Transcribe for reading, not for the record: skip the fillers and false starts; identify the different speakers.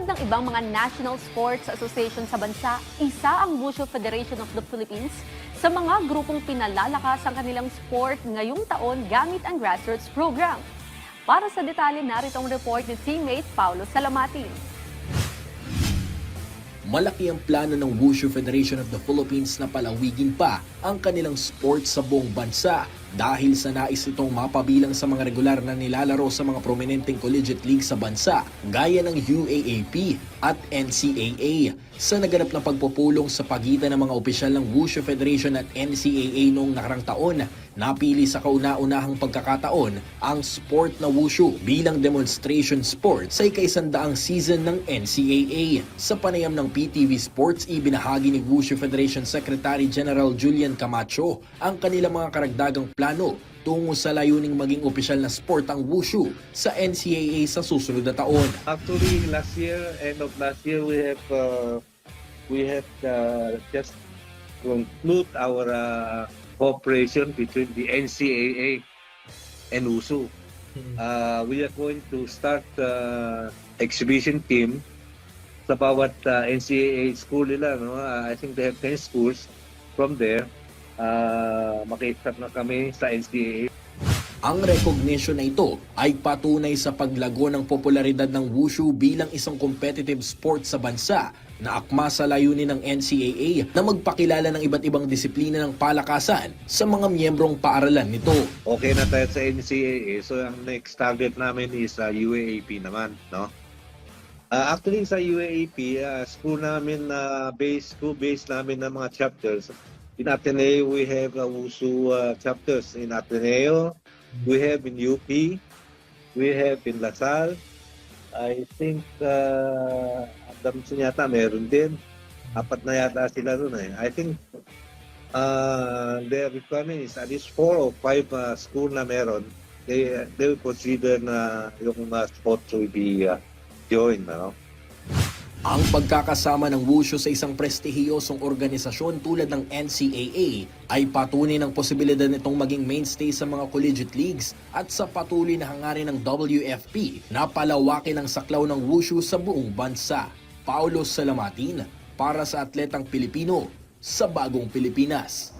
Speaker 1: Tulad ng ibang mga national sports association sa bansa, isa ang Wushu Federation of the Philippines sa mga grupong pinalalakas ang kanilang sport ngayong taon gamit ang grassroots program. Para sa detalye, narito ang report ni teammate Paulo Salamatin.
Speaker 2: Malaki ang plano ng Wushu Federation of the Philippines na palawigin pa ang kanilang sport sa buong bansa dahil sa nais itong mapabilang sa mga regular na nilalaro sa mga prominenteng collegiate league sa bansa gaya ng UAAP at NCAA. Sa naganap na pagpupulong sa pagitan ng mga opisyal ng Wushu Federation at NCAA noong nakarang taon, napili sa kauna-unahang pagkakataon ang sport na Wushu bilang demonstration sport sa ika-100 season ng NCAA. Sa panayam ng PTV Sports, ibinahagi ni Wushu Federation Secretary General Julian Camacho ang kanilang mga karagdagang plano tungo sa layuning maging opisyal na sport ang Wushu sa NCAA sa susunod na taon.
Speaker 3: Actually, end of last year, we have just conclude our cooperation between the NCAA and Wushu. We are going to start exhibition team sa bawat NCAA school nila. No? I think they have 10 schools. From there, maki-start na kami sa NCAA.
Speaker 2: Ang recognition na ito ay patunay sa paglago ng popularidad ng Wushu bilang isang competitive sport sa bansa na akma sa layunin ng NCAA na magpakilala ng iba't ibang disiplina ng palakasan sa mga miyembrong paaralan nito.
Speaker 3: Okay na tayo sa NCAA, so ang next target namin is UAAP naman, no? Actually sa UAAP, school namin base namin ng mga chapters. In Ateneo, we have Wushu chapters. In Ateneo, we have in UP, we have in LaSalle. I think Adamson yata meron din. 4 na yata sila doon eh. I think their requirement is at least 4 or 5 school na meron. They will consider na yung sport will be joined. No?
Speaker 2: Ang pagkakasama ng Wushu sa isang prestihiyosong organisasyon tulad ng NCAA ay patunay ng posibilidad nitong maging mainstay sa mga collegiate leagues at sa patuloy na hangarin ng WFP na palawakin ang saklaw ng Wushu sa buong bansa. Paulo Salamatin para sa Atletang Pilipino sa Bagong Pilipinas.